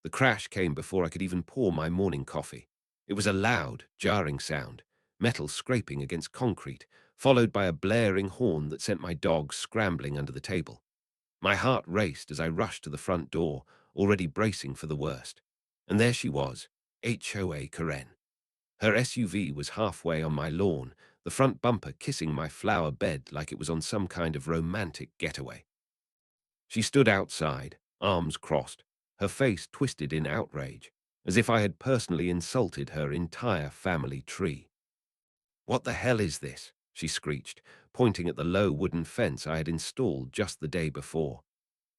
The crash came before I could even pour my morning coffee. It was a loud, jarring sound, metal scraping against concrete, followed by a blaring horn that sent my dog scrambling under the table. My heart raced as I rushed to the front door, already bracing for the worst. And there she was, HOA Karen. Her SUV was halfway on my lawn, the front bumper kissing my flower bed like it was on some kind of romantic getaway. She stood outside, arms crossed, her face twisted in outrage, as if I had personally insulted her entire family tree. "What the hell is this?" she screeched, pointing at the low wooden fence I had installed just the day before.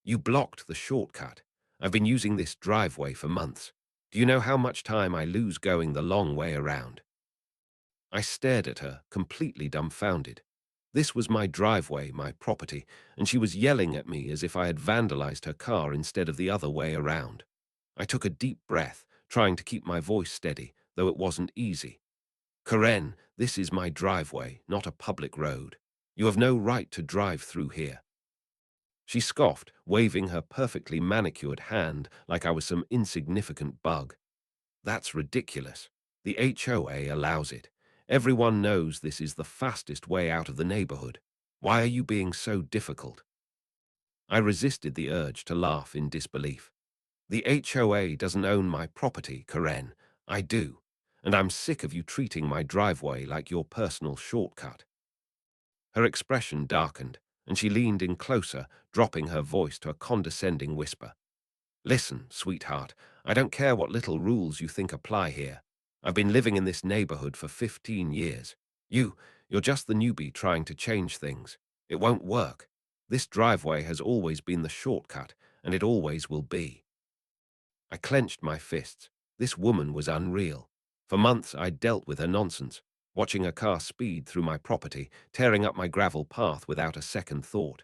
"You blocked the shortcut. I've been using this driveway for months. Do you know how much time I lose going the long way around?" I stared at her, completely dumbfounded. This was my driveway, my property, and she was yelling at me as if I had vandalized her car instead of the other way around. I took a deep breath, trying to keep my voice steady, though it wasn't easy. "Karen, this is my driveway, not a public road. You have no right to drive through here." She scoffed, waving her perfectly manicured hand like I was some insignificant bug. "That's ridiculous. The HOA allows it. Everyone knows this is the fastest way out of the neighborhood. Why are you being so difficult?" I resisted the urge to laugh in disbelief. "The HOA doesn't own my property, Karen. I do. And I'm sick of you treating my driveway like your personal shortcut." Her expression darkened, and she leaned in closer, dropping her voice to a condescending whisper. "Listen, sweetheart, I don't care what little rules you think apply here. I've been living in this neighborhood for 15 years. You're just the newbie trying to change things. It won't work. This driveway has always been the shortcut, and it always will be." I clenched my fists. This woman was unreal. For months I'd dealt with her nonsense, watching a car speed through my property, tearing up my gravel path without a second thought.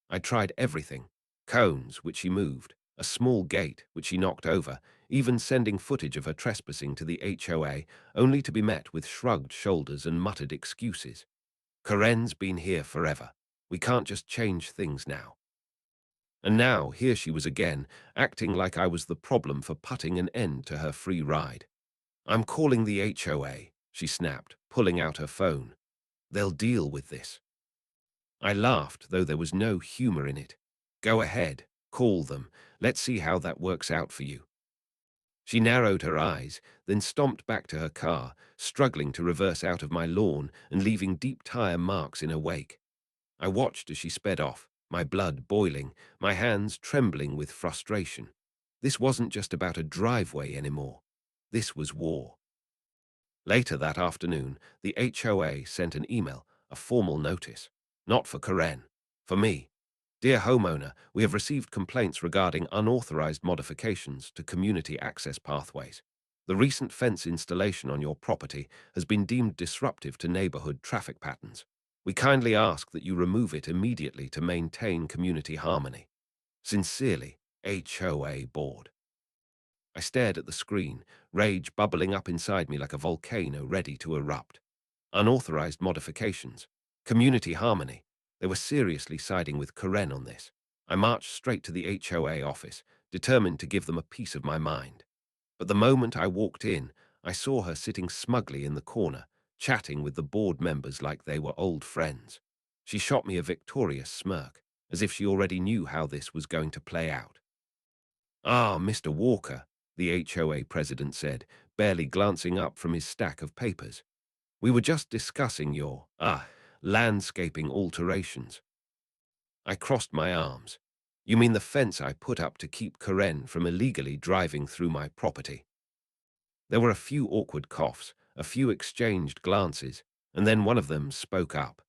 I tried everything: cones, which she moved, a small gate, which she knocked over, even sending footage of her trespassing to the HOA, only to be met with shrugged shoulders and muttered excuses. "Karen's been here forever. We can't just change things now." And now here she was again, acting like I was the problem for putting an end to her free ride. "I'm calling the HOA," she snapped, pulling out her phone. "They'll deal with this." I laughed, though there was no humor in it. "Go ahead, call them. Let's see how that works out for you." She narrowed her eyes, then stomped back to her car, struggling to reverse out of my lawn and leaving deep tire marks in her wake. I watched as she sped off, my blood boiling, my hands trembling with frustration. This wasn't just about a driveway anymore. This was war. Later that afternoon, the HOA sent an email, a formal notice. Not for Karen, for me. "Dear homeowner, we have received complaints regarding unauthorized modifications to community access pathways. The recent fence installation on your property has been deemed disruptive to neighborhood traffic patterns. We kindly ask that you remove it immediately to maintain community harmony. Sincerely, HOA Board." I stared at the screen, rage bubbling up inside me like a volcano ready to erupt. Unauthorized modifications. Community harmony. They were seriously siding with Karen on this. I marched straight to the HOA office, determined to give them a piece of my mind. But the moment I walked in, I saw her sitting smugly in the corner, chatting with the board members like they were old friends. She shot me a victorious smirk, as if she already knew how this was going to play out. "Ah, Mr. Walker," the HOA president said, barely glancing up from his stack of papers. "We were just discussing your, landscaping alterations." I crossed my arms. "You mean the fence I put up to keep Karen from illegally driving through my property?" There were a few awkward coughs, a few exchanged glances, and then one of them spoke up.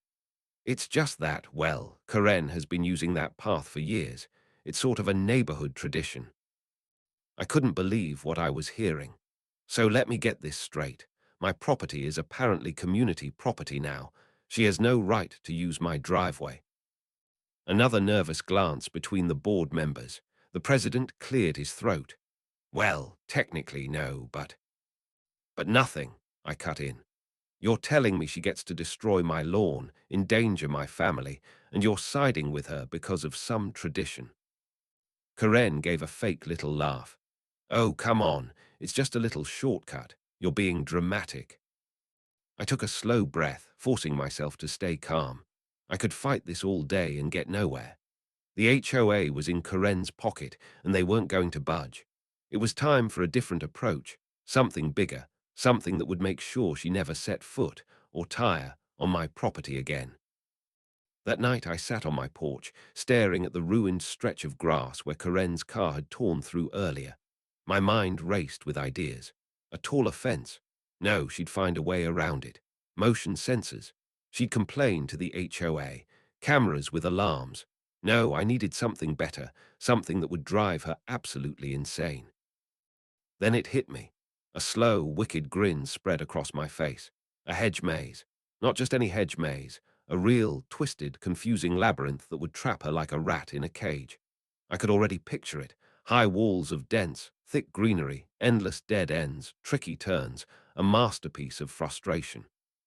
"It's just that, well, Karen has been using that path for years. It's sort of a neighborhood tradition." I couldn't believe what I was hearing. "So let me get this straight. My property is apparently community property now. She has no right to use my driveway." Another nervous glance between the board members. The president cleared his throat. "Well, technically no, but nothing," I cut in. "You're telling me she gets to destroy my lawn, endanger my family, and you're siding with her because of some tradition." Karen gave a fake little laugh. Oh, come on. It's just a little shortcut. You're being dramatic. I took a slow breath, forcing myself to stay calm. I could fight this all day and get nowhere. The HOA was in Karen's pocket, and they weren't going to budge. It was time for a different approach, something bigger, something that would make sure she never set foot or tire on my property again. That night I sat on my porch, staring at the ruined stretch of grass where Karen's car had torn through earlier. My mind raced with ideas. A taller fence. No, she'd find a way around it. Motion sensors. She'd complain to the HOA. Cameras with alarms. No, I needed something better, something that would drive her absolutely insane. Then it hit me. A slow, wicked grin spread across my face. A hedge maze. Not just any hedge maze. A real, twisted, confusing labyrinth that would trap her like a rat in a cage. I could already picture it. High walls of dense, thick greenery, endless dead ends, tricky turns, a masterpiece of frustration.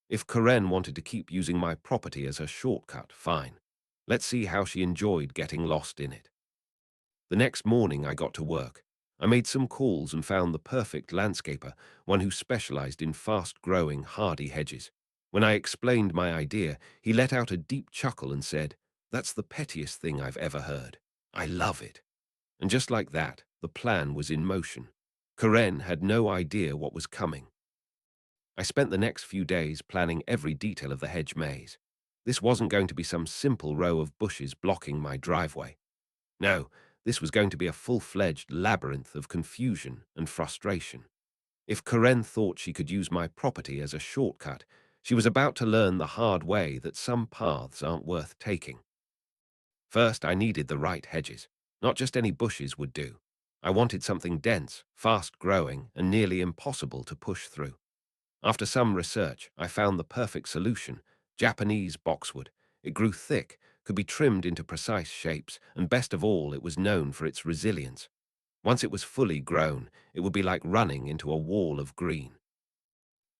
If Karen wanted to keep using my property as her shortcut, fine. Let's see how she enjoyed getting lost in it. The next morning I got to work. I made some calls and found the perfect landscaper, one who specialized in fast-growing, hardy hedges. When I explained my idea, he let out a deep chuckle and said, "That's the pettiest thing I've ever heard. I love it." And just like that, the plan was in motion. Karen had no idea what was coming. I spent the next few days planning every detail of the hedge maze. This wasn't going to be some simple row of bushes blocking my driveway. No, this was going to be a full-fledged labyrinth of confusion and frustration. If Karen thought she could use my property as a shortcut, she was about to learn the hard way that some paths aren't worth taking. First, I needed the right hedges. Not just any bushes would do. I wanted something dense, fast-growing, and nearly impossible to push through. After some research, I found the perfect solution: Japanese boxwood. It grew thick, could be trimmed into precise shapes, and best of all, it was known for its resilience. Once it was fully grown, it would be like running into a wall of green.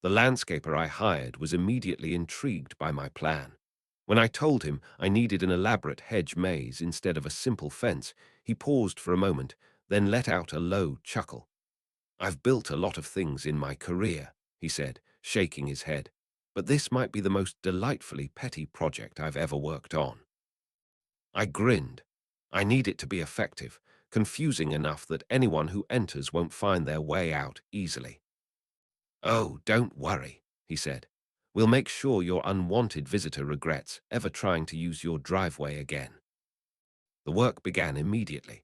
The landscaper I hired was immediately intrigued by my plan. When I told him I needed an elaborate hedge maze instead of a simple fence, he paused for a moment, then let out a low chuckle. "I've built a lot of things in my career," he said, shaking his head, "but this might be the most delightfully petty project I've ever worked on." I grinned. I need it to be effective, confusing enough that anyone who enters won't find their way out easily. "Oh, don't worry," he said. "We'll make sure your unwanted visitor regrets ever trying to use your driveway again." The work began immediately.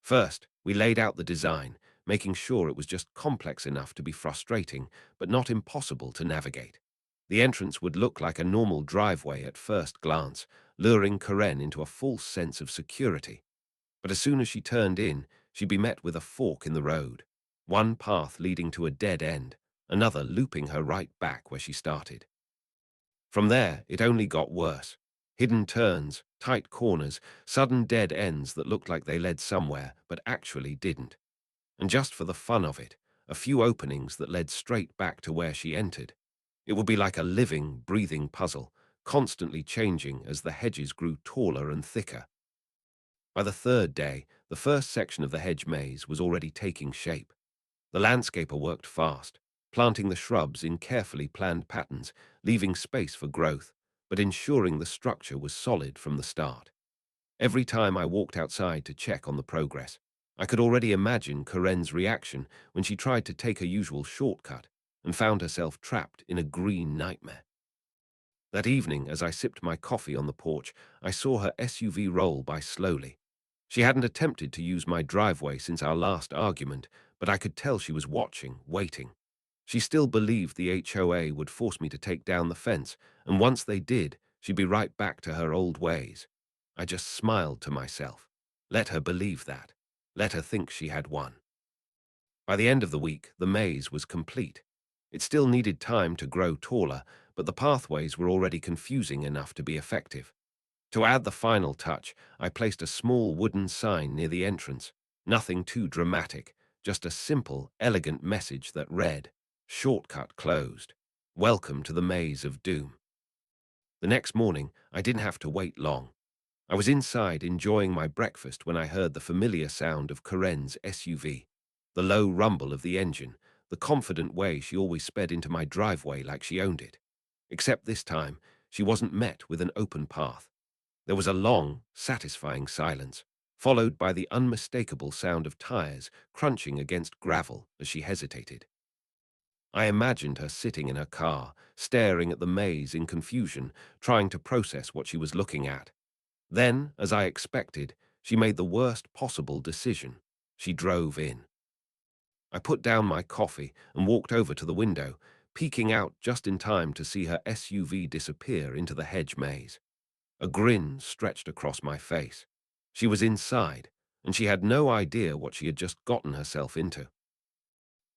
First, we laid out the design, making sure it was just complex enough to be frustrating, but not impossible to navigate. The entrance would look like a normal driveway at first glance, luring Karen into a false sense of security. But as soon as she turned in, she'd be met with a fork in the road. One path leading to a dead end, another looping her right back where she started. From there, it only got worse. Hidden turns, tight corners, sudden dead ends that looked like they led somewhere, but actually didn't. And just for the fun of it, a few openings that led straight back to where she entered. It would be like a living, breathing puzzle, constantly changing as the hedges grew taller and thicker. By the third day, the first section of the hedge maze was already taking shape. The landscaper worked fast, planting the shrubs in carefully planned patterns, leaving space for growth, but ensuring the structure was solid from the start. Every time I walked outside to check on the progress, I could already imagine Karen's reaction when she tried to take her usual shortcut and found herself trapped in a green nightmare. That evening, as I sipped my coffee on the porch, I saw her SUV roll by slowly. She hadn't attempted to use my driveway since our last argument, but I could tell she was watching, waiting. She still believed the HOA would force me to take down the fence, and once they did, she'd be right back to her old ways. I just smiled to myself. Let her believe that. Let her think she had won. By the end of the week, the maze was complete. It still needed time to grow taller, but the pathways were already confusing enough to be effective. To add the final touch, I placed a small wooden sign near the entrance. Nothing too dramatic, just a simple, elegant message that read, "Shortcut closed. Welcome to the maze of doom." The next morning, I didn't have to wait long. I was inside enjoying my breakfast when I heard the familiar sound of Karen's SUV. The low rumble of the engine, the confident way she always sped into my driveway like she owned it. Except this time, she wasn't met with an open path. There was a long, satisfying silence, followed by the unmistakable sound of tires crunching against gravel as she hesitated. I imagined her sitting in her car, staring at the maze in confusion, trying to process what she was looking at. Then, as I expected, she made the worst possible decision. She drove in. I put down my coffee and walked over to the window, peeking out just in time to see her SUV disappear into the hedge maze. A grin stretched across my face. She was inside, and she had no idea what she had just gotten herself into.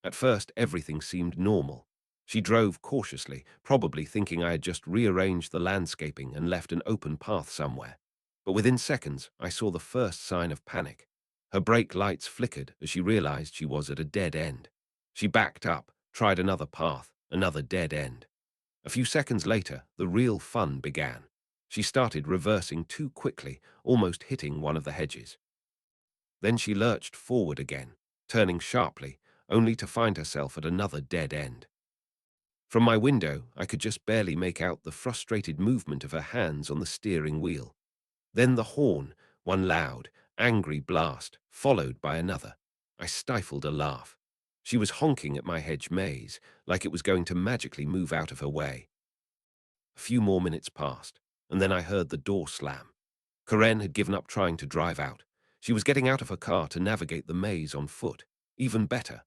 At first, everything seemed normal. She drove cautiously, probably thinking I had just rearranged the landscaping and left an open path somewhere. But within seconds, I saw the first sign of panic. Her brake lights flickered as she realized she was at a dead end. She backed up, tried another path, another dead end. A few seconds later, the real fun began. She started reversing too quickly, almost hitting one of the hedges. Then she lurched forward again, turning sharply, only to find herself at another dead end. From my window, I could just barely make out the frustrated movement of her hands on the steering wheel. Then the horn, one loud, angry blast, followed by another. I stifled a laugh. She was honking at my hedge maze, like it was going to magically move out of her way. A few more minutes passed, and then I heard the door slam. Karen had given up trying to drive out. She was getting out of her car to navigate the maze on foot. Even better.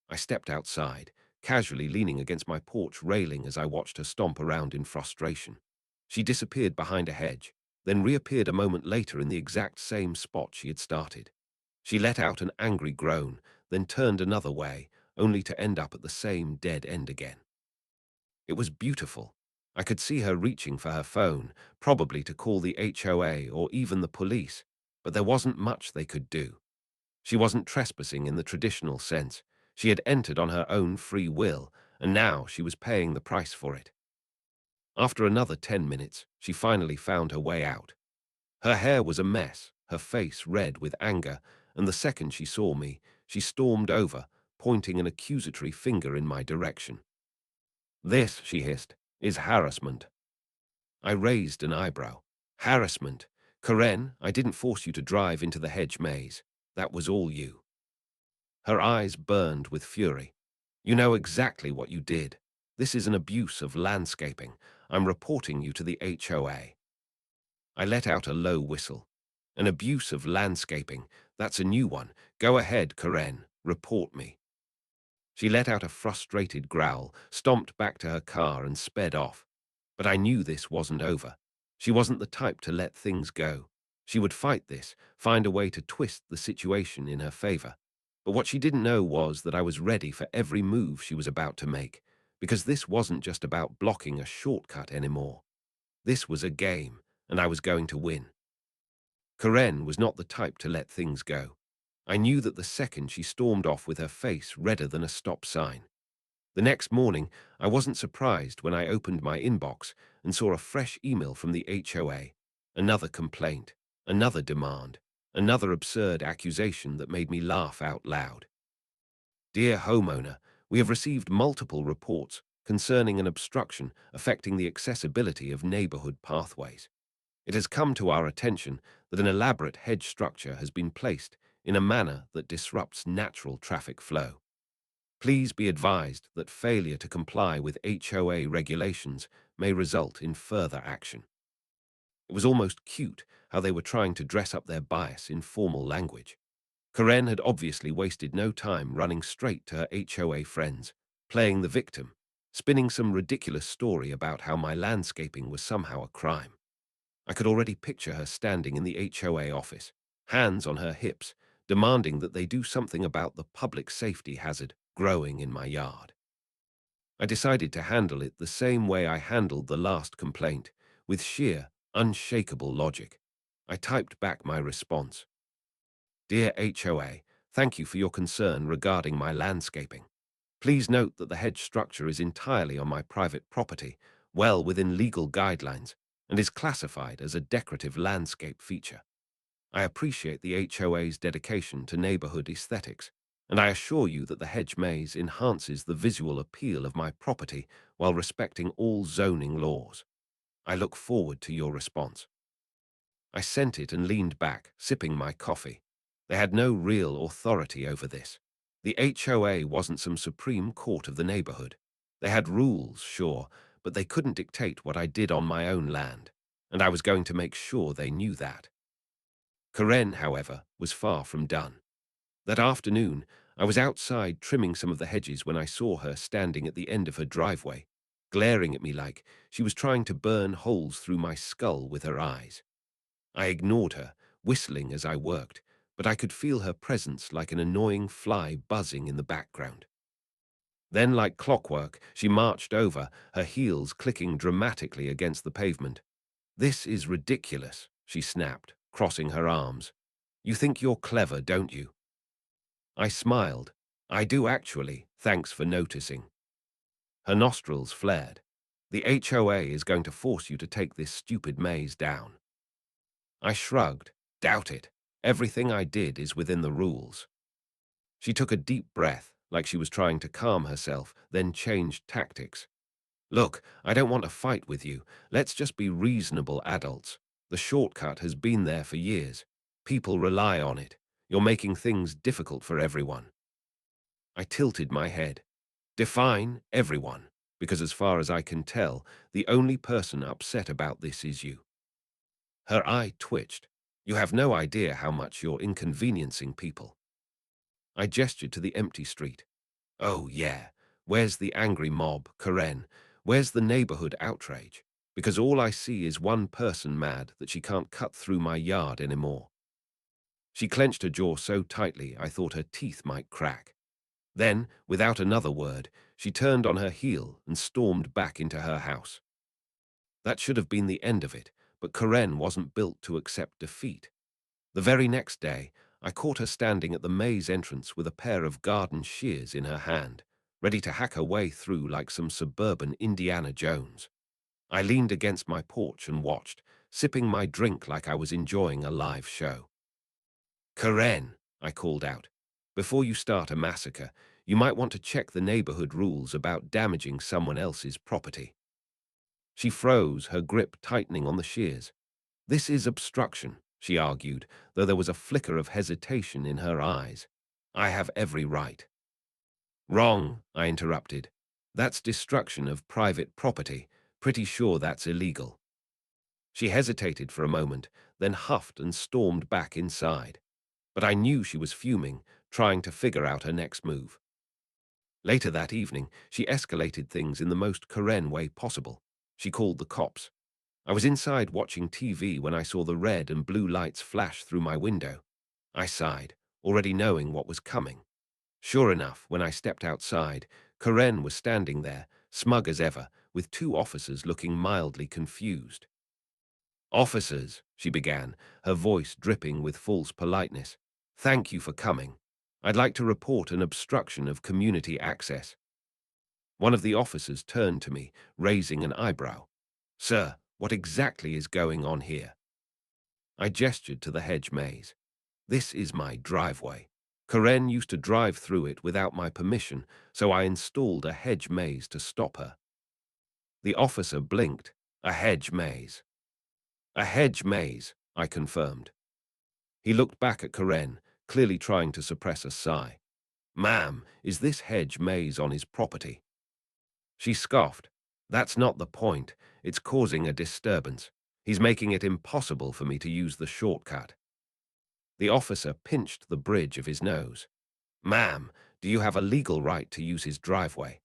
I stepped outside, casually leaning against my porch railing as I watched her stomp around in frustration. She disappeared behind a hedge, then reappeared a moment later in the exact same spot she had started. She let out an angry groan, then turned another way, only to end up at the same dead end again. It was beautiful. I could see her reaching for her phone, probably to call the HOA or even the police, but there wasn't much they could do. She wasn't trespassing in the traditional sense. She had entered on her own free will, and now she was paying the price for it. After another 10 minutes, she finally found her way out. Her hair was a mess, her face red with anger, and the second she saw me, she stormed over, pointing an accusatory finger in my direction. "This," she hissed, "is harassment." I raised an eyebrow. "Harassment? Karen, I didn't force you to drive into the hedge maze. That was all you." Her eyes burned with fury. "You know exactly what you did. This is an abuse of landscaping. I'm reporting you to the HOA. I let out a low whistle. "An abuse of landscaping. That's a new one. Go ahead, Karen. Report me." She let out a frustrated growl, stomped back to her car and sped off. But I knew this wasn't over. She wasn't the type to let things go. She would fight this, find a way to twist the situation in her favor. But what she didn't know was that I was ready for every move she was about to make, because this wasn't just about blocking a shortcut anymore. This was a game, and I was going to win. Karen was not the type to let things go. I knew that the second she stormed off with her face redder than a stop sign. The next morning, I wasn't surprised when I opened my inbox and saw a fresh email from the HOA. Another complaint, another demand, another absurd accusation that made me laugh out loud. "Dear homeowner, we have received multiple reports concerning an obstruction affecting the accessibility of neighborhood pathways. It has come to our attention that an elaborate hedge structure has been placed in a manner that disrupts natural traffic flow. Please be advised that failure to comply with HOA regulations may result in further action." It was almost cute how they were trying to dress up their bias in formal language. Karen had obviously wasted no time running straight to her HOA friends, playing the victim, spinning some ridiculous story about how my landscaping was somehow a crime. I could already picture her standing in the HOA office, hands on her hips, demanding that they do something about the public safety hazard growing in my yard. I decided to handle it the same way I handled the last complaint, with sheer, unshakable logic. I typed back my response. "Dear HOA, thank you for your concern regarding my landscaping. Please note that the hedge structure is entirely on my private property, well within legal guidelines, and is classified as a decorative landscape feature. I appreciate the HOA's dedication to neighborhood aesthetics, and I assure you that the hedge maze enhances the visual appeal of my property while respecting all zoning laws. I look forward to your response. I sent it and leaned back, sipping my coffee. They had no real authority over this. The HOA wasn't some supreme court of the neighborhood. They had rules, sure, but they couldn't dictate what I did on my own land, and I was going to make sure they knew that. Karen, however, was far from done. That afternoon, I was outside trimming some of the hedges when I saw her standing at the end of her driveway, glaring at me like she was trying to burn holes through my skull with her eyes. I ignored her, whistling as I worked, but I could feel her presence like an annoying fly buzzing in the background. Then, like clockwork, she marched over, her heels clicking dramatically against the pavement. "This is ridiculous," she snapped, crossing her arms. "You think you're clever, don't you?" I smiled. "I do actually, thanks for noticing." Her nostrils flared. "The HOA is going to force you to take this stupid maze down." I shrugged. "Doubt it. Everything I did is within the rules." She took a deep breath, like she was trying to calm herself, then changed tactics. "Look, I don't want to fight with you. Let's just be reasonable adults. The shortcut has been there for years. People rely on it. You're making things difficult for everyone." I tilted my head. "Define everyone, because as far as I can tell, the only person upset about this is you." Her eye twitched. "You have no idea how much you're inconveniencing people." I gestured to the empty street. "Oh, yeah. Where's the angry mob, Karen? Where's the neighborhood outrage? Because all I see is one person mad that she can't cut through my yard anymore." She clenched her jaw so tightly I thought her teeth might crack. Then, without another word, she turned on her heel and stormed back into her house. That should have been the end of it, but Karen wasn't built to accept defeat. The very next day, I caught her standing at the maze entrance with a pair of garden shears in her hand, ready to hack her way through like some suburban Indiana Jones. I leaned against my porch and watched, sipping my drink like I was enjoying a live show. "Karen," I called out, "before you start a massacre, you might want to check the neighborhood rules about damaging someone else's property." She froze, her grip tightening on the shears. "This is obstruction," she argued, though there was a flicker of hesitation in her eyes. "I have every right." "Wrong," I interrupted. "That's destruction of private property. Pretty sure that's illegal." She hesitated for a moment, then huffed and stormed back inside. But I knew she was fuming, trying to figure out her next move. Later that evening, she escalated things in the most Karen way possible. She called the cops. I was inside watching TV when I saw the red and blue lights flash through my window. I sighed, already knowing what was coming. Sure enough, when I stepped outside, Karen was standing there, smug as ever, with two officers looking mildly confused. "Officers," she began, her voice dripping with false politeness, "thank you for coming. I'd like to report an obstruction of community access." One of the officers turned to me, raising an eyebrow. "Sir, what exactly is going on here?" I gestured to the hedge maze. "This is my driveway. Karen used to drive through it without my permission, so I installed a hedge maze to stop her." The officer blinked. "A hedge maze." "A hedge maze," I confirmed. He looked back at Karen, clearly trying to suppress a sigh. "Ma'am, is this hedge maze on his property?" She scoffed. "That's not the point. It's causing a disturbance. He's making it impossible for me to use the shortcut." The officer pinched the bridge of his nose. "Ma'am, do you have a legal right to use his driveway?"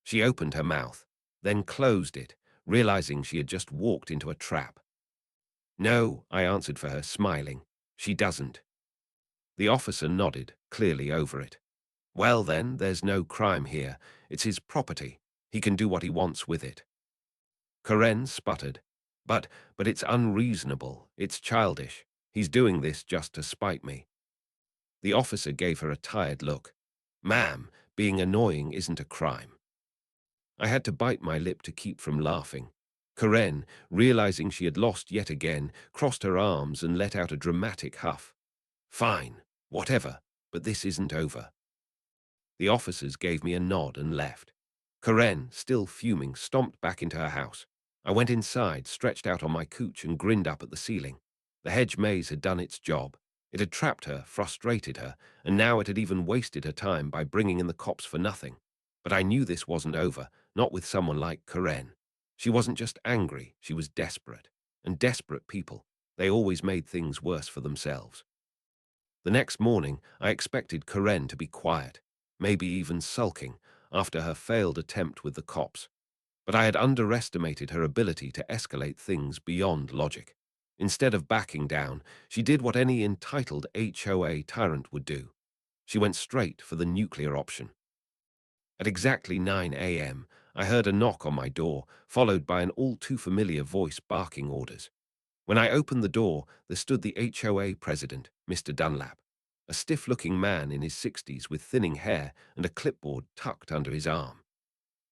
She opened her mouth, then closed it, realizing she had just walked into a trap. "No," I answered for her, smiling. "She doesn't." The officer nodded, clearly over it. "Well then, there's no crime here. It's his property. He can do what he wants with it." Karen sputtered. But it's unreasonable. It's childish. He's doing this just to spite me." The officer gave her a tired look. "Ma'am, being annoying isn't a crime." I had to bite my lip to keep from laughing. Karen, realizing she had lost yet again, crossed her arms and let out a dramatic huff. "Fine, whatever. But this isn't over. The officers gave me a nod and left. Karen, still fuming, stomped back into her house. I went inside, stretched out on my couch, and grinned up at the ceiling. The hedge maze had done its job. It had trapped her, frustrated her, and now it had even wasted her time by bringing in the cops for nothing. But I knew this wasn't over, not with someone like Karen. She wasn't just angry, she was desperate. And desperate people, they always made things worse for themselves. The next morning, I expected Karen to be quiet, maybe even sulking, after her failed attempt with the cops. But I had underestimated her ability to escalate things beyond logic. Instead of backing down, she did what any entitled HOA tyrant would do. She went straight for the nuclear option. At exactly 9 a.m., I heard a knock on my door, followed by an all-too-familiar voice barking orders. When I opened the door, there stood the HOA president, Mr. Dunlap, a stiff-looking man in his 60s with thinning hair and a clipboard tucked under his arm.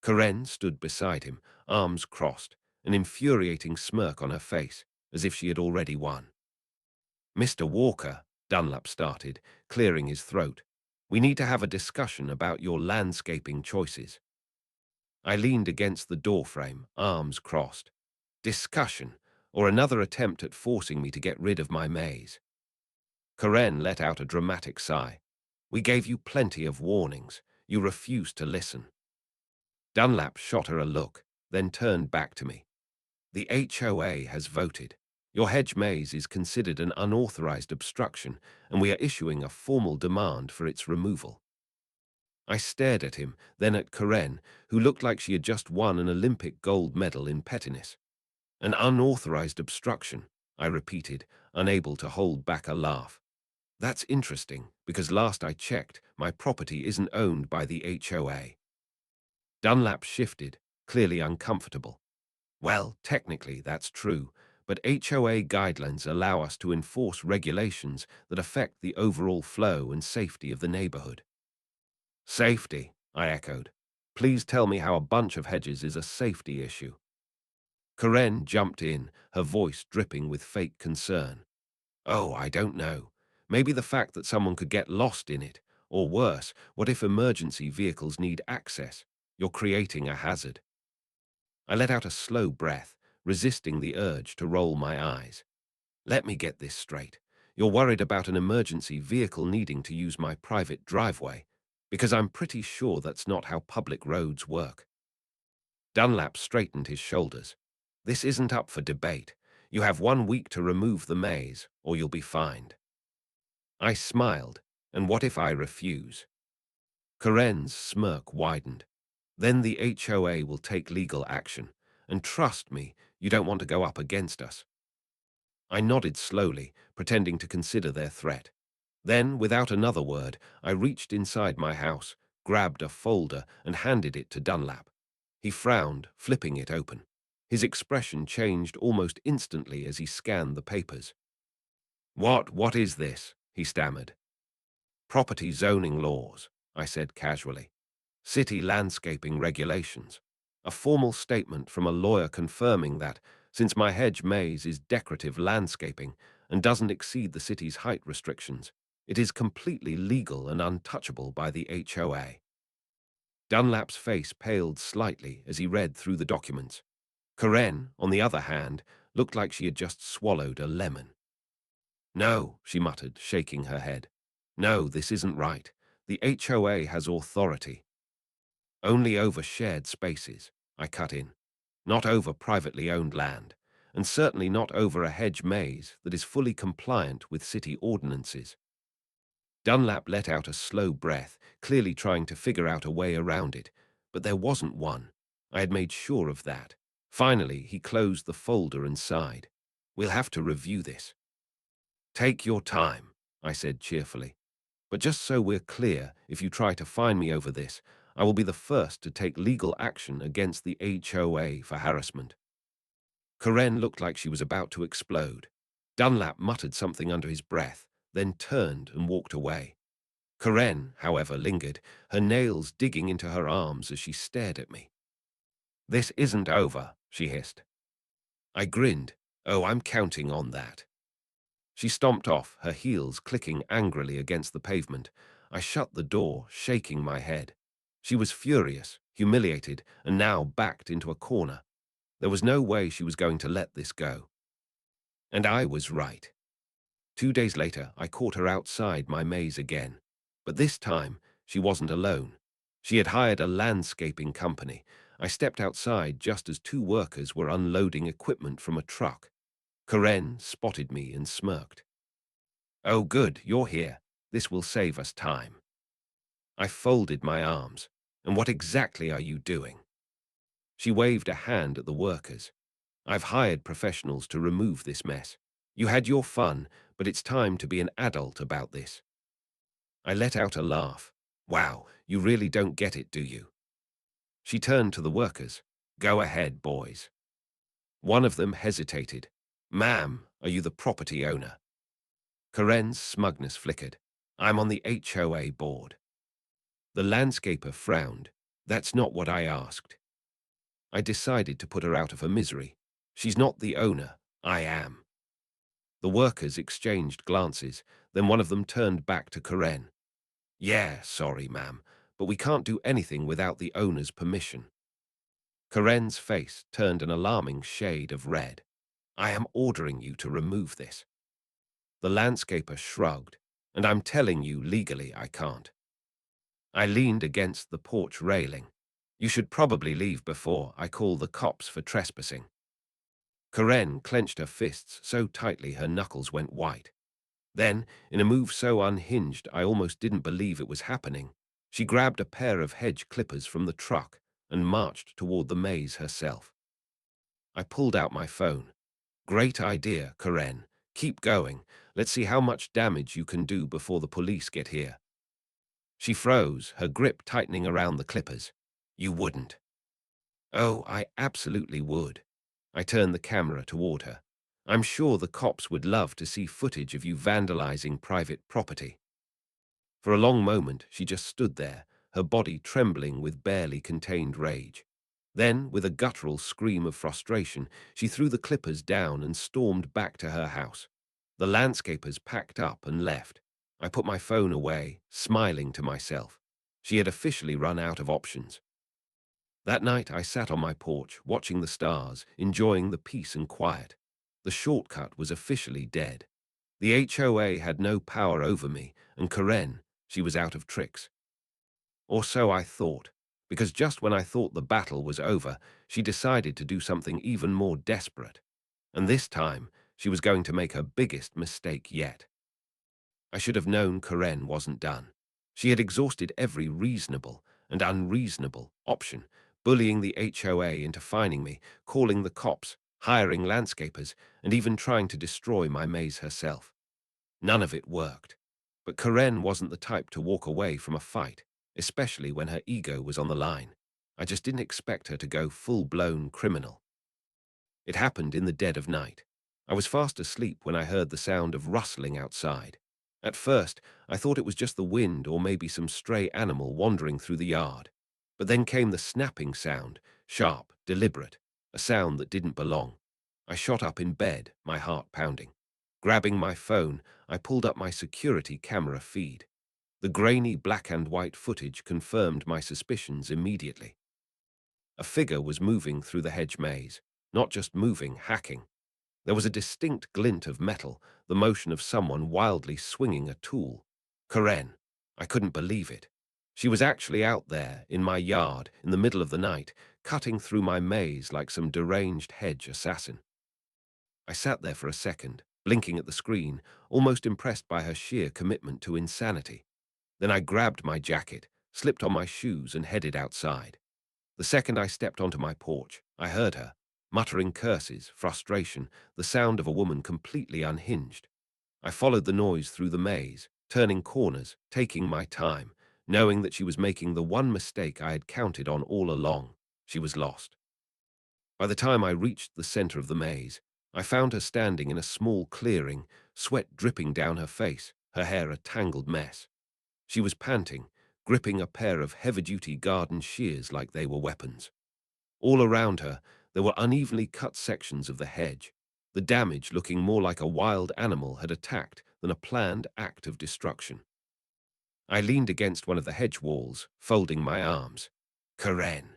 Karen stood beside him, arms crossed, an infuriating smirk on her face, as if she had already won. "Mr. Walker," Dunlap started, clearing his throat, "we need to have a discussion about your landscaping choices." I leaned against the doorframe, arms crossed. Discussion, or another attempt at forcing me to get rid of my maze. Karen let out a dramatic sigh. "We gave you plenty of warnings. You refused to listen." Dunlap shot her a look, then turned back to me. "The HOA has voted. Your hedge maze is considered an unauthorized obstruction, and we are issuing a formal demand for its removal." I stared at him, then at Karen, who looked like she had just won an Olympic gold medal in pettiness. "An unauthorized obstruction," I repeated, unable to hold back a laugh. "That's interesting, because last I checked, my property isn't owned by the HOA. Dunlap shifted, clearly uncomfortable. "Well, technically that's true, but HOA guidelines allow us to enforce regulations that affect the overall flow and safety of the neighborhood." "Safety," I echoed. "Please tell me how a bunch of hedges is a safety issue." Karen jumped in, her voice dripping with fake concern. "Oh, I don't know. Maybe the fact that someone could get lost in it. Or worse, what if emergency vehicles need access? You're creating a hazard." I let out a slow breath, resisting the urge to roll my eyes. "Let me get this straight. You're worried about an emergency vehicle needing to use my private driveway, because I'm pretty sure that's not how public roads work." Dunlap straightened his shoulders. "This isn't up for debate. You have 1 week to remove the maze, or you'll be fined." I smiled. "And what if I refuse?" Karen's smirk widened. "Then the HOA will take legal action. And trust me, you don't want to go up against us." I nodded slowly, pretending to consider their threat. Then, without another word, I reached inside my house, grabbed a folder, and handed it to Dunlap. He frowned, flipping it open. His expression changed almost instantly as he scanned the papers. What is this?" he stammered. "Property zoning laws," I said casually. "City landscaping regulations. A formal statement from a lawyer confirming that, since my hedge maze is decorative landscaping and doesn't exceed the city's height restrictions, it is completely legal and untouchable by the HOA." Dunlap's face paled slightly as he read through the documents. Karen, on the other hand, looked like she had just swallowed a lemon. "No," she muttered, shaking her head. "No, this isn't right. The HOA has authority. Only over shared spaces," I cut in. "Not over privately owned land, and certainly not over a hedge maze that is fully compliant with city ordinances." Dunlap let out a slow breath, clearly trying to figure out a way around it, but there wasn't one. I had made sure of that. Finally, he closed the folder and sighed. "We'll have to review this." "Take your time," I said cheerfully. "But just so we're clear, if you try to find me over this, I will be the first to take legal action against the HOA for harassment." Karen looked like she was about to explode. Dunlap muttered something under his breath, then turned and walked away. Karen, however, lingered, her nails digging into her arms as she stared at me. "This isn't over," she hissed. I grinned. "Oh, I'm counting on that." She stomped off, her heels clicking angrily against the pavement. I shut the door, shaking my head. She was furious, humiliated, and now backed into a corner. There was no way she was going to let this go. And I was right. 2 days later, I caught her outside my maze again. But this time, she wasn't alone. She had hired a landscaping company. I stepped outside just as two workers were unloading equipment from a truck. Karen spotted me and smirked. "Oh, good, you're here. This will save us time." I folded my arms. "And what exactly are you doing?" She waved a hand at the workers. "I've hired professionals to remove this mess. You had your fun, but it's time to be an adult about this." I let out a laugh. "Wow, you really don't get it, do you?" She turned to the workers. "Go ahead, boys." One of them hesitated. "Ma'am, are you the property owner?" Karen's smugness flickered. "I'm on the HOA board." The landscaper frowned. "That's not what I asked." I decided to put her out of her misery. "She's not the owner. I am." The workers exchanged glances. Then one of them turned back to Karen. "Yeah, sorry, ma'am, but we can't do anything without the owner's permission." Karen's face turned an alarming shade of red. "I am ordering you to remove this." The landscaper shrugged. "And I'm telling you legally I can't." I leaned against the porch railing. "You should probably leave before I call the cops for trespassing." Karen clenched her fists so tightly her knuckles went white. Then, in a move so unhinged I almost didn't believe it was happening, she grabbed a pair of hedge clippers from the truck and marched toward the maze herself. I pulled out my phone. "Great idea, Karen. Keep going. Let's see how much damage you can do before the police get here." She froze, her grip tightening around the clippers. "You wouldn't." "Oh, I absolutely would." I turned the camera toward her. "I'm sure the cops would love to see footage of you vandalizing private property." For a long moment, she just stood there, her body trembling with barely contained rage. Then, with a guttural scream of frustration, she threw the clippers down and stormed back to her house. The landscapers packed up and left. I put my phone away, smiling to myself. She had officially run out of options. That night I sat on my porch, watching the stars, enjoying the peace and quiet. The shortcut was officially dead. The HOA had no power over me, and Karen, she was out of tricks. Or so I thought, because just when I thought the battle was over, she decided to do something even more desperate. And this time, she was going to make her biggest mistake yet. I should have known Karen wasn't done. She had exhausted every reasonable and unreasonable option, bullying the HOA into fining me, calling the cops, hiring landscapers, and even trying to destroy my maze herself. None of it worked. But Karen wasn't the type to walk away from a fight, especially when her ego was on the line. I just didn't expect her to go full-blown criminal. It happened in the dead of night. I was fast asleep when I heard the sound of rustling outside. At first, I thought it was just the wind or maybe some stray animal wandering through the yard. But then came the snapping sound, sharp, deliberate, a sound that didn't belong. I shot up in bed, my heart pounding. Grabbing my phone, I pulled up my security camera feed. The grainy black and white footage confirmed my suspicions immediately. A figure was moving through the hedge maze, not just moving, hacking. There was a distinct glint of metal, the motion of someone wildly swinging a tool. Karen. I couldn't believe it. She was actually out there, in my yard, in the middle of the night, cutting through my maze like some deranged hedge assassin. I sat there for a second, blinking at the screen, almost impressed by her sheer commitment to insanity. Then I grabbed my jacket, slipped on my shoes, and headed outside. The second I stepped onto my porch, I heard her, muttering curses, frustration, the sound of a woman completely unhinged. I followed the noise through the maze, turning corners, taking my time, knowing that she was making the one mistake I had counted on all along. She was lost. By the time I reached the center of the maze, I found her standing in a small clearing, sweat dripping down her face, her hair a tangled mess. She was panting, gripping a pair of heavy-duty garden shears like they were weapons. All around her, there were unevenly cut sections of the hedge. the damage looking more like a wild animal had attacked than a planned act of destruction. I leaned against one of the hedge walls, folding my arms. Karen.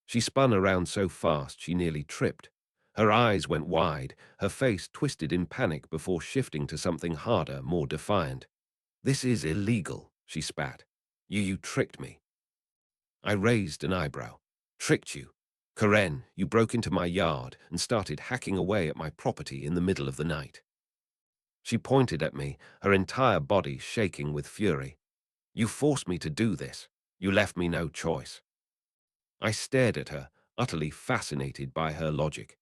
She spun around so fast she nearly tripped. Her eyes went wide, her face twisted in panic before shifting to something harder, more defiant. "This is illegal," she spat. You tricked me." I raised an eyebrow. "Tricked you? Karen, you broke into my yard and started hacking away at my property in the middle of the night." She pointed at me, her entire body shaking with fury. "You forced me to do this. You left me no choice." I stared at her, utterly fascinated by her logic.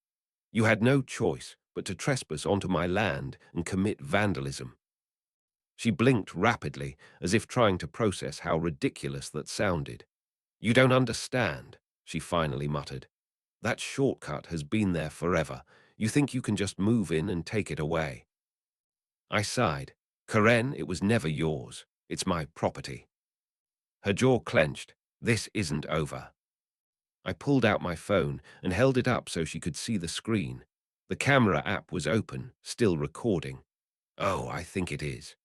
"You had no choice but to trespass onto my land and commit vandalism." She blinked rapidly, as if trying to process how ridiculous that sounded. "You don't understand," she finally muttered. "That shortcut has been there forever. You think you can just move in and take it away." I sighed. "Karen, it was never yours. It's my property." Her jaw clenched. "This isn't over." I pulled out my phone and held it up so she could see the screen. The camera app was open, still recording. "Oh, I think it is."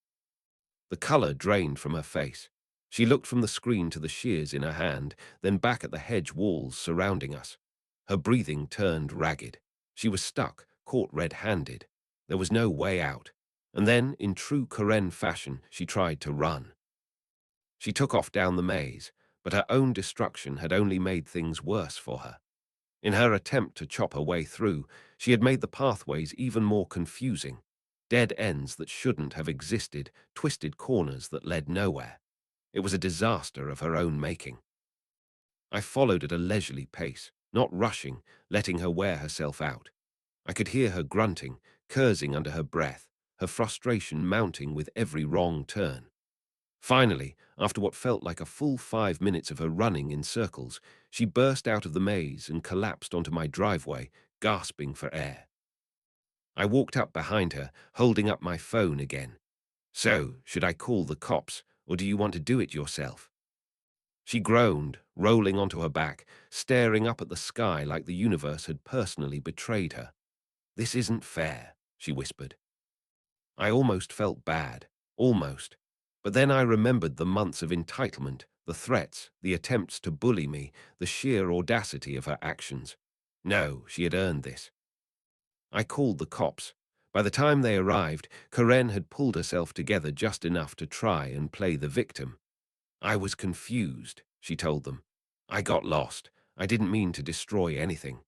The color drained from her face. She looked from the screen to the shears in her hand, then back at the hedge walls surrounding us. Her breathing turned ragged. She was stuck, caught red-handed. There was no way out. And then, in true Karen fashion, she tried to run. She took off down the maze, but her own destruction had only made things worse for her. In her attempt to chop her way through, she had made the pathways even more confusing. Dead ends that shouldn't have existed, twisted corners that led nowhere. It was a disaster of her own making. I followed at a leisurely pace, not rushing, letting her wear herself out. I could hear her grunting, cursing under her breath, her frustration mounting with every wrong turn. Finally, after what felt like a full 5 minutes of her running in circles, she burst out of the maze and collapsed onto my driveway, gasping for air. I walked up behind her, holding up my phone again. "So, should I call the cops, or do you want to do it yourself?" She groaned, rolling onto her back, staring up at the sky like the universe had personally betrayed her. "This isn't fair," she whispered. I almost felt bad, almost. But then I remembered the months of entitlement, the threats, the attempts to bully me, the sheer audacity of her actions. No, she had earned this. I called the cops. By the time they arrived, Karen had pulled herself together just enough to try and play the victim. "I was confused," she told them. "I got lost. I didn't mean to destroy anything."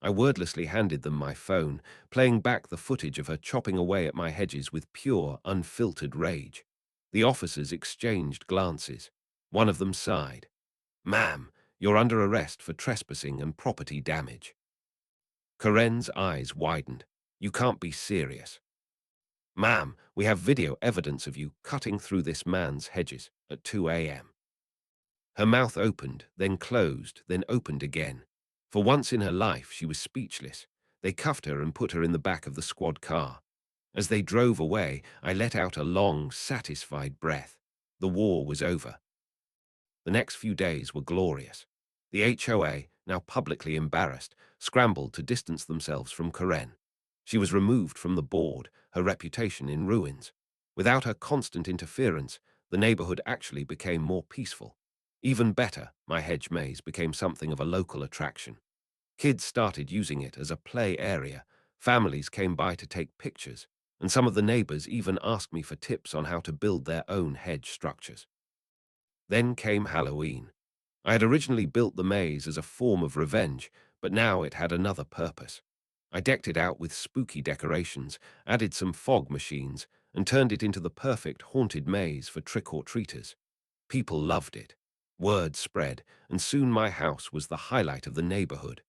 I wordlessly handed them my phone, playing back the footage of her chopping away at my hedges with pure, unfiltered rage. The officers exchanged glances. One of them sighed. "Ma'am, you're under arrest for trespassing and property damage." Karen's eyes widened. "You can't be serious." "Ma'am, we have video evidence of you cutting through this man's hedges at 2 a.m. Her mouth opened, then closed, then opened again. For once in her life, she was speechless. They cuffed her and put her in the back of the squad car. As they drove away, I let out a long, satisfied breath. The war was over. The next few days were glorious. The HOA, now publicly embarrassed, scrambled to distance themselves from Karen. She was removed from the board, her reputation in ruins. Without her constant interference, the neighborhood actually became more peaceful. Even better, my hedge maze became something of a local attraction. Kids started using it as a play area, families came by to take pictures, and some of the neighbors even asked me for tips on how to build their own hedge structures. Then came Halloween. I had originally built the maze as a form of revenge, but now it had another purpose. I decked it out with spooky decorations, added some fog machines, and turned it into the perfect haunted maze for trick-or-treaters. People loved it. Word spread, and soon my house was the highlight of the neighborhood.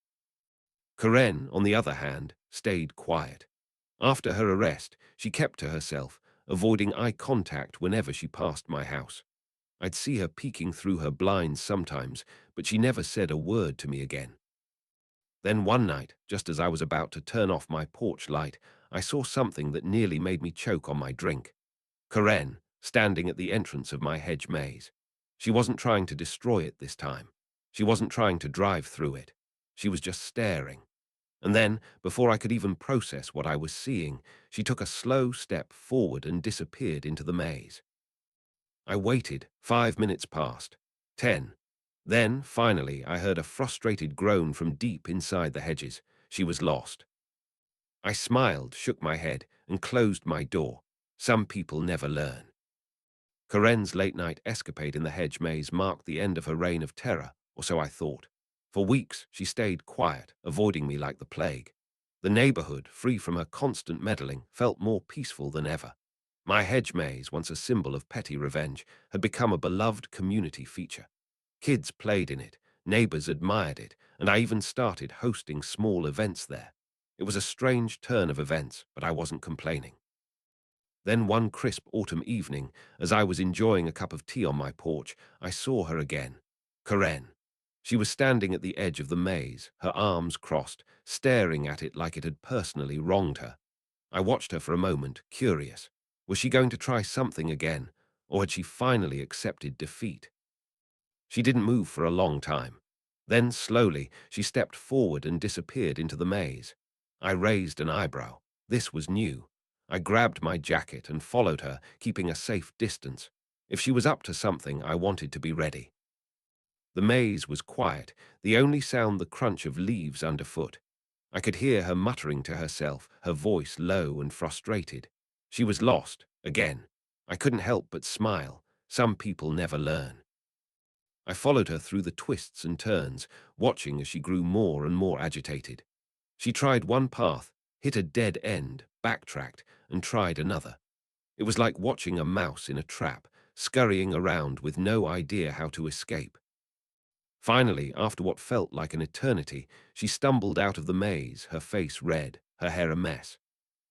Karen, on the other hand, stayed quiet. After her arrest, she kept to herself, avoiding eye contact whenever she passed my house. I'd see her peeking through her blinds sometimes, but she never said a word to me again. Then one night, just as I was about to turn off my porch light, I saw something that nearly made me choke on my drink. Karen, standing at the entrance of my hedge maze. She wasn't trying to destroy it this time. She wasn't trying to drive through it. She was just staring. And then, before I could even process what I was seeing, she took a slow step forward and disappeared into the maze. I waited. 5 minutes passed. 10. Then, finally, I heard a frustrated groan from deep inside the hedges. She was lost. I smiled, shook my head, and closed my door. Some people never learn. Corinne's late-night escapade in the hedge maze marked the end of her reign of terror, or so I thought. For weeks, she stayed quiet, avoiding me like the plague. The neighborhood, free from her constant meddling, felt more peaceful than ever. My hedge maze, once a symbol of petty revenge, had become a beloved community feature. Kids played in it, neighbors admired it, and I even started hosting small events there. It was a strange turn of events, but I wasn't complaining. Then one crisp autumn evening, as I was enjoying a cup of tea on my porch, I saw her again. Corinne. She was standing at the edge of the maze, her arms crossed, staring at it like it had personally wronged her. I watched her for a moment, curious. Was she going to try something again, or had she finally accepted defeat? She didn't move for a long time. Then, slowly, she stepped forward and disappeared into the maze. I raised an eyebrow. This was new. I grabbed my jacket and followed her, keeping a safe distance. If she was up to something, I wanted to be ready. The maze was quiet, the only sound the crunch of leaves underfoot. I could hear her muttering to herself, her voice low and frustrated. She was lost, again. I couldn't help but smile. Some people never learn. I followed her through the twists and turns, watching as she grew more and more agitated. She tried one path, hit a dead end, backtracked, and tried another. It was like watching a mouse in a trap, scurrying around with no idea how to escape. Finally, after what felt like an eternity, she stumbled out of the maze, her face red, her hair a mess.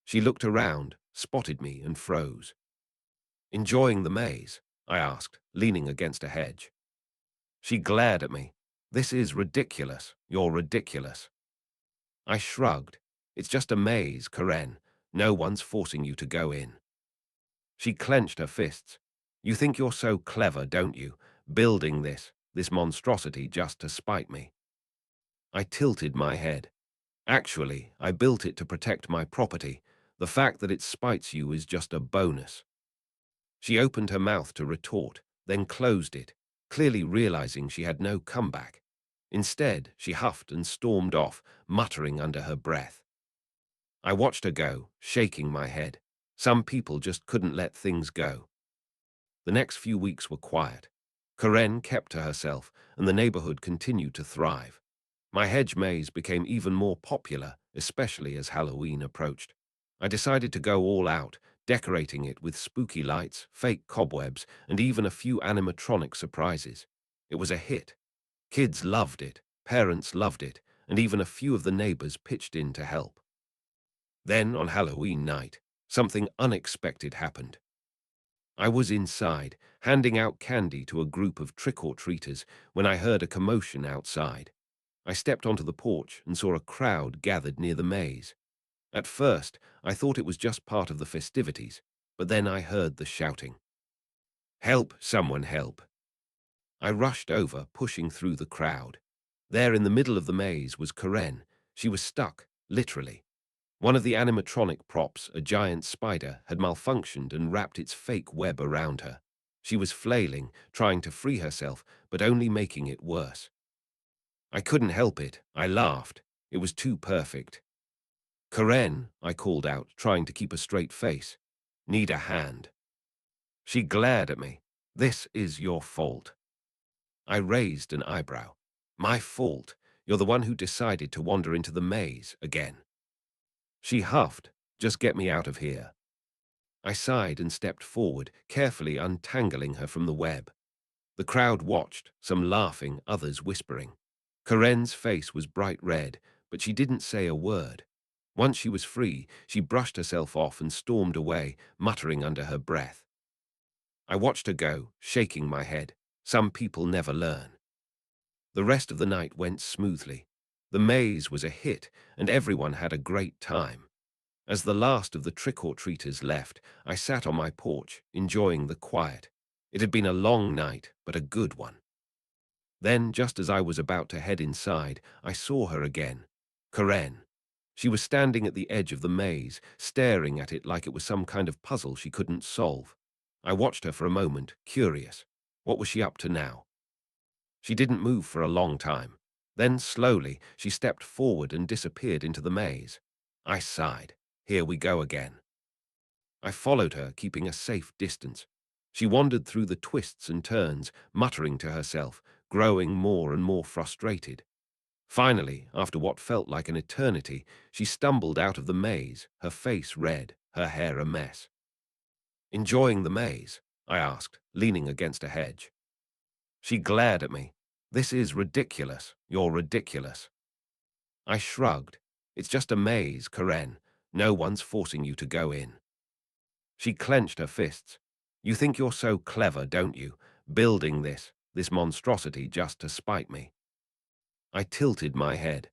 She looked around, spotted me, and froze. "Enjoying the maze?" I asked, leaning against a hedge. She glared at me. "This is ridiculous. You're ridiculous." I shrugged. "It's just a maze, Corinne. No one's forcing you to go in." She clenched her fists. "You think you're so clever, don't you? Building this monstrosity just to spite me." I tilted my head. "Actually, I built it to protect my property. The fact that it spites you is just a bonus." She opened her mouth to retort, then closed it, clearly realizing she had no comeback. Instead, she huffed and stormed off, muttering under her breath. I watched her go, shaking my head. Some people just couldn't let things go. The next few weeks were quiet. Corinne kept to herself, and the neighborhood continued to thrive. My hedge maze became even more popular, especially as Halloween approached. I decided to go all out, decorating it with spooky lights, fake cobwebs, and even a few animatronic surprises. It was a hit. Kids loved it, parents loved it, and even a few of the neighbors pitched in to help. Then, on Halloween night, something unexpected happened. I was inside, handing out candy to a group of trick-or-treaters when I heard a commotion outside. I stepped onto the porch and saw a crowd gathered near the maze. At first, I thought it was just part of the festivities, but then I heard the shouting. "Help, someone help." I rushed over, pushing through the crowd. There in the middle of the maze was Corinne. She was stuck, literally. One of the animatronic props, a giant spider, had malfunctioned and wrapped its fake web around her. She was flailing, trying to free herself, but only making it worse. I couldn't help it. I laughed. It was too perfect. "Corinne," I called out, trying to keep a straight face. "Need a hand." She glared at me. "This is your fault." I raised an eyebrow. "My fault? You're the one who decided to wander into the maze again." She huffed. "Just get me out of here." I sighed and stepped forward, carefully untangling her from the web. The crowd watched, some laughing, others whispering. Corinne's face was bright red, but she didn't say a word. Once she was free, she brushed herself off and stormed away, muttering under her breath. I watched her go, shaking my head. Some people never learn. The rest of the night went smoothly. The maze was a hit, and everyone had a great time. As the last of the trick-or-treaters left, I sat on my porch, enjoying the quiet. It had been a long night, but a good one. Then, just as I was about to head inside, I saw her again. Corinne. She was standing at the edge of the maze, staring at it like it was some kind of puzzle she couldn't solve. I watched her for a moment, curious. What was she up to now? She didn't move for a long time. Then, slowly, she stepped forward and disappeared into the maze. I sighed. Here we go again. I followed her, keeping a safe distance. She wandered through the twists and turns, muttering to herself, growing more and more frustrated. Finally, after what felt like an eternity, she stumbled out of the maze, her face red, her hair a mess. "Enjoying the maze?" I asked, leaning against a hedge. She glared at me. "This is ridiculous. You're ridiculous." I shrugged. "It's just a maze, Karen. No one's forcing you to go in." She clenched her fists. "You think you're so clever, don't you? Building this monstrosity just to spite me." I tilted my head.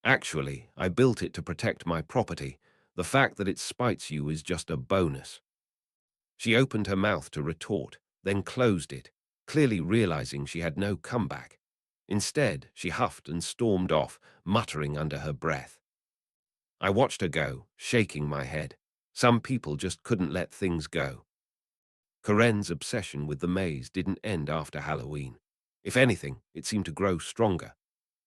"Actually, I built it to protect my property. The fact that it spites you is just a bonus." She opened her mouth to retort, then closed it, clearly realizing she had no comeback. Instead, she huffed and stormed off, muttering under her breath. I watched her go, shaking my head. Some people just couldn't let things go. Karen's obsession with the maze didn't end after Halloween. If anything, it seemed to grow stronger.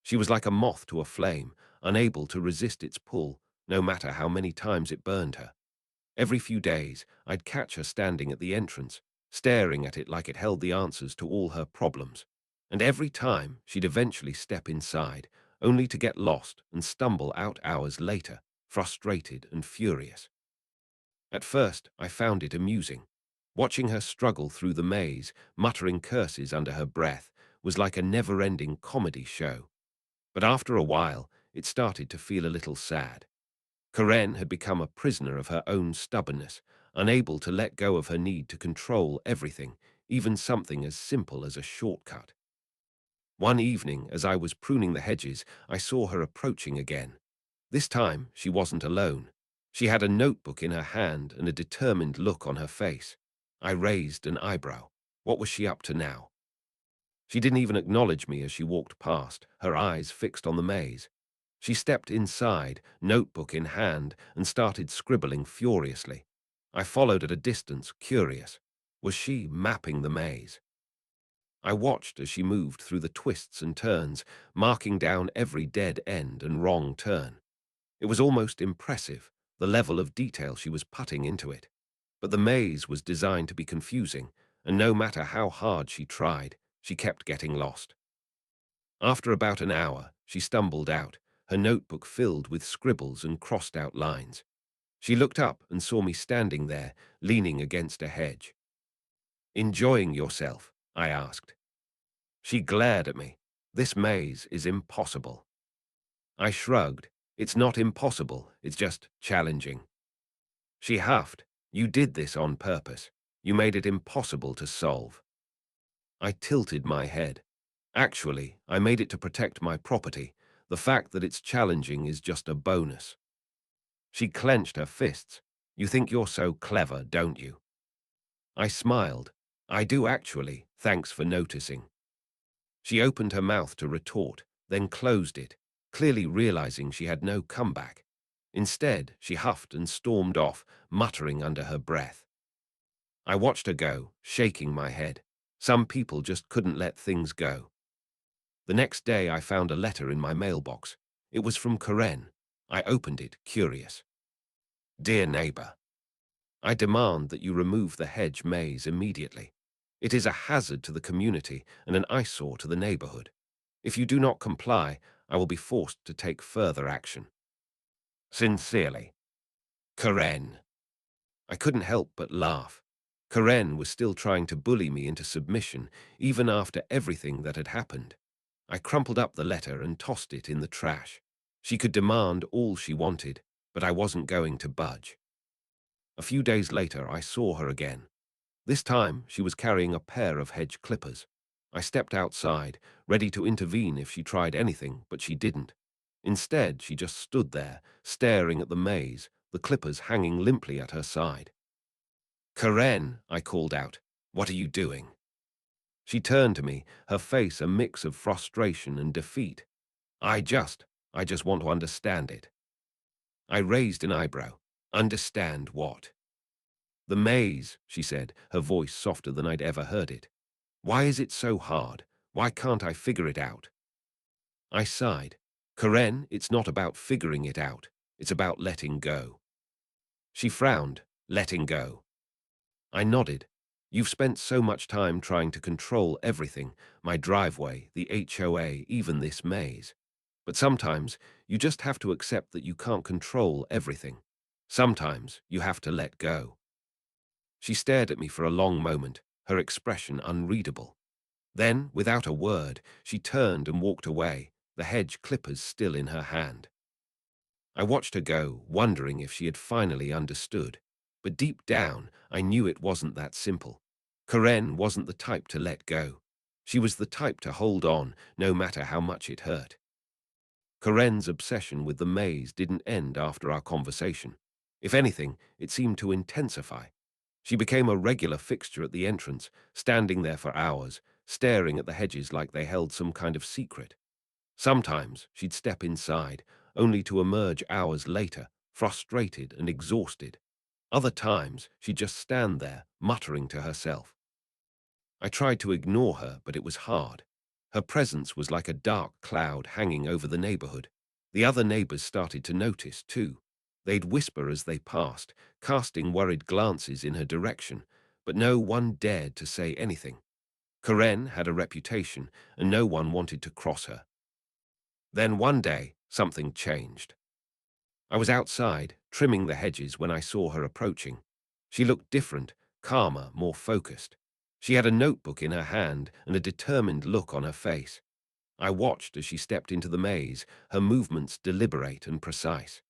She was like a moth to a flame, unable to resist its pull, no matter how many times it burned her. Every few days, I'd catch her standing at the entrance, staring at it like it held the answers to all her problems. And every time, she'd eventually step inside, only to get lost and stumble out hours later, frustrated and furious. At first, I found it amusing. Watching her struggle through the maze, muttering curses under her breath, was like a never-ending comedy show. But after a while, it started to feel a little sad. Karen had become a prisoner of her own stubbornness, unable to let go of her need to control everything, even something as simple as a shortcut. One evening, as I was pruning the hedges, I saw her approaching again. This time, she wasn't alone. She had a notebook in her hand and a determined look on her face. I raised an eyebrow. What was she up to now? She didn't even acknowledge me as she walked past, her eyes fixed on the maze. She stepped inside, notebook in hand, and started scribbling furiously. I followed at a distance, curious. Was she mapping the maze? I watched as she moved through the twists and turns, marking down every dead end and wrong turn. It was almost impressive, the level of detail she was putting into it. But the maze was designed to be confusing, and no matter how hard she tried, she kept getting lost. After about an hour, she stumbled out, her notebook filled with scribbles and crossed-out lines. She looked up and saw me standing there, leaning against a hedge. "Enjoying yourself?" I asked. She glared at me. "This maze is impossible." I shrugged. "It's not impossible, it's just challenging." She huffed. "You did this on purpose. You made it impossible to solve." I tilted my head. "Actually, I made it to protect my property. The fact that it's challenging is just a bonus." She clenched her fists. "You think you're so clever, don't you?" I smiled. "I do actually, thanks for noticing." She opened her mouth to retort, then closed it, clearly realizing she had no comeback. Instead, she huffed and stormed off, muttering under her breath. I watched her go, shaking my head. Some people just couldn't let things go. The next day, I found a letter in my mailbox. It was from Karen. I opened it, curious. "Dear neighbor, I demand that you remove the hedge maze immediately. It is a hazard to the community and an eyesore to the neighborhood. If you do not comply, I will be forced to take further action. Sincerely, Karen." I couldn't help but laugh. Karen was still trying to bully me into submission, even after everything that had happened. I crumpled up the letter and tossed it in the trash. She could demand all she wanted, but I wasn't going to budge. A few days later, I saw her again. This time, she was carrying a pair of hedge clippers. I stepped outside, ready to intervene if she tried anything, but she didn't. Instead, she just stood there, staring at the maze, the clippers hanging limply at her side. "Karen," I called out, "what are you doing?" She turned to me, her face a mix of frustration and defeat. I just want to understand it." I raised an eyebrow. Understand what? The maze, she said, her voice softer than I'd ever heard it. Why is it so hard? Why can't I figure it out? I sighed. Karen, it's not about figuring it out. It's about letting go. She frowned. Letting go. I nodded. You've spent so much time trying to control everything, my driveway, the HOA, even this maze. But sometimes you just have to accept that you can't control everything. Sometimes you have to let go. She stared at me for a long moment, her expression unreadable. Then, without a word, she turned and walked away, the hedge clippers still in her hand. I watched her go, wondering if she had finally understood. But deep down, I knew it wasn't that simple. Karen wasn't the type to let go. She was the type to hold on, no matter how much it hurt. Karen's obsession with the maze didn't end after our conversation. If anything, it seemed to intensify. She became a regular fixture at the entrance, standing there for hours, staring at the hedges like they held some kind of secret. Sometimes she'd step inside, only to emerge hours later, frustrated and exhausted. Other times, she'd just stand there, muttering to herself. I tried to ignore her, but it was hard. Her presence was like a dark cloud hanging over the neighborhood. The other neighbors started to notice, too. They'd whisper as they passed, casting worried glances in her direction, but no one dared to say anything. Karen had a reputation, and no one wanted to cross her. Then one day, something changed. I was outside, trimming the hedges when I saw her approaching. She looked different, calmer, more focused. She had a notebook in her hand and a determined look on her face. I watched as she stepped into the maze, her movements deliberate and precise.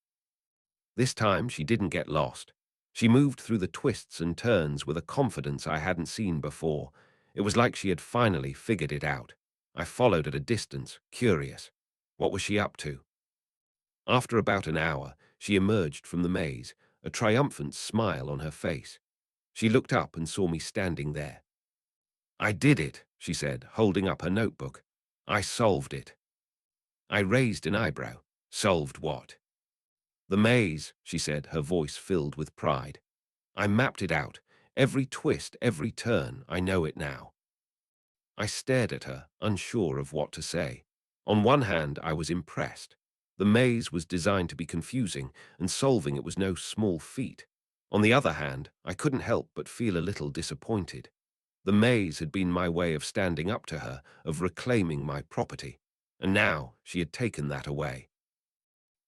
This time, she didn't get lost. She moved through the twists and turns with a confidence I hadn't seen before. It was like she had finally figured it out. I followed at a distance, curious. What was she up to? After about an hour, she emerged from the maze, a triumphant smile on her face. She looked up and saw me standing there. I did it, she said, holding up her notebook. I solved it. I raised an eyebrow. Solved what? The maze, she said, her voice filled with pride. I mapped it out. Every twist, every turn, I know it now. I stared at her, unsure of what to say. On one hand, I was impressed. The maze was designed to be confusing, and solving it was no small feat. On the other hand, I couldn't help but feel a little disappointed. The maze had been my way of standing up to her, of reclaiming my property, and now she had taken that away.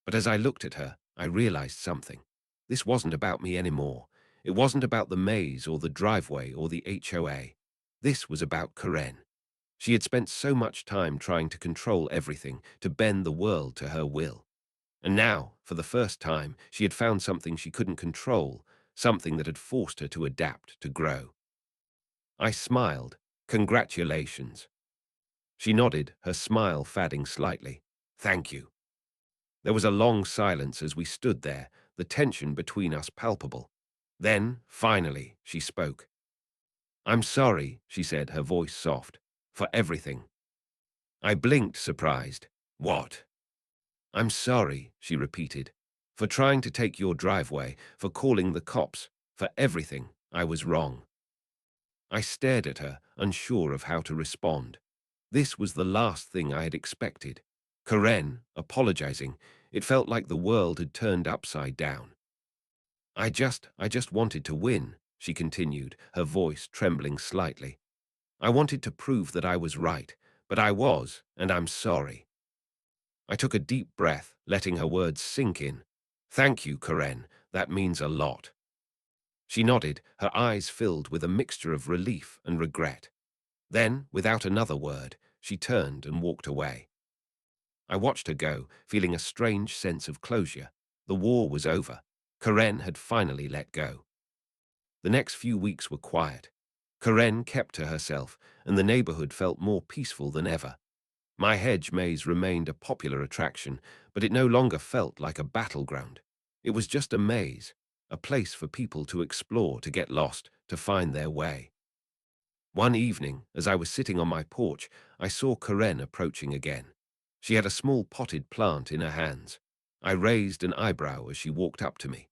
But as I looked at her, I realized something. This wasn't about me anymore. It wasn't about the maze or the driveway or the HOA. This was about Karen. She had spent so much time trying to control everything, to bend the world to her will. And now, for the first time, she had found something she couldn't control, something that had forced her to adapt, to grow. I smiled. Congratulations. She nodded, her smile fading slightly. Thank you. There was a long silence as we stood there, the tension between us palpable. Then, finally, she spoke. I'm sorry, she said, her voice soft, for everything. I blinked, surprised. What? I'm sorry, she repeated, for trying to take your driveway, for calling the cops, for everything. I was wrong. I stared at her, unsure of how to respond. This was the last thing I had expected. Karen, apologizing, it felt like the world had turned upside down. I just wanted to win, she continued, her voice trembling slightly. I wanted to prove that I was right, but I was, and I'm sorry. I took a deep breath, letting her words sink in. Thank you, Karen, that means a lot. She nodded, her eyes filled with a mixture of relief and regret. Then, without another word, she turned and walked away. I watched her go, feeling a strange sense of closure. The war was over. Karen had finally let go. The next few weeks were quiet. Karen kept to herself, and the neighborhood felt more peaceful than ever. My hedge maze remained a popular attraction, but it no longer felt like a battleground. It was just a maze, a place for people to explore, to get lost, to find their way. One evening, as I was sitting on my porch, I saw Karen approaching again. She had a small potted plant in her hands. I raised an eyebrow as she walked up to me.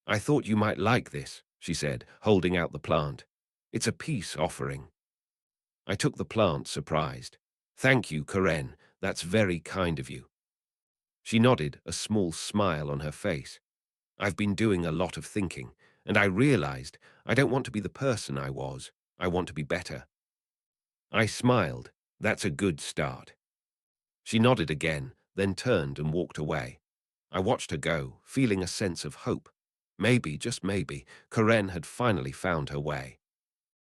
I thought you might like this, she said, holding out the plant. It's a peace offering. I took the plant, surprised. Thank you, Karen. That's very kind of you. She nodded, a small smile on her face. I've been doing a lot of thinking, and I realized I don't want to be the person I was. I want to be better. I smiled. That's a good start. She nodded again, then turned and walked away. I watched her go, feeling a sense of hope. Maybe, just maybe, Karen had finally found her way.